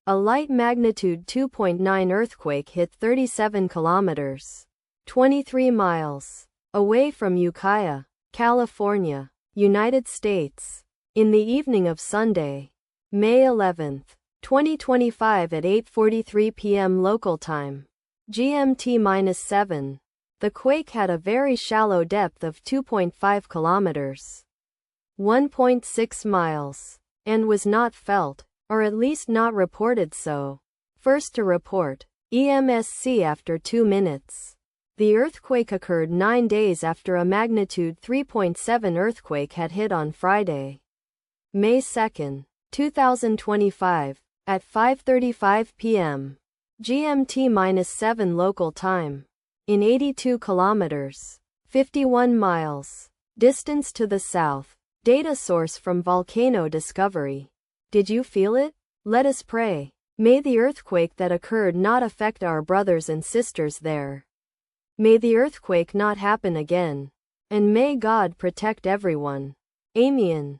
A light magnitude 2.9 earthquake hit 37 kilometers, 23 miles, away from Ukiah, California, United States, in the evening of Sunday, May 11, 2025 at 8:43 p.m. local time, GMT-7. The quake had a very shallow depth of 2.5 kilometers, 1.6 miles, and was not felt, or at least not reported so. First to report, EMSC after 2 minutes. The earthquake occurred 9 days after a magnitude 3.7 earthquake had hit on Friday, May 2, 2025, at 5:35 p.m. GMT-7 local time, in 82 kilometers, 51 miles, distance to the south. Data source from Volcano Discovery. Did you feel it? Let us pray. May the earthquake that occurred not affect our brothers and sisters there. May the earthquake not happen again. And may God protect everyone. Amen.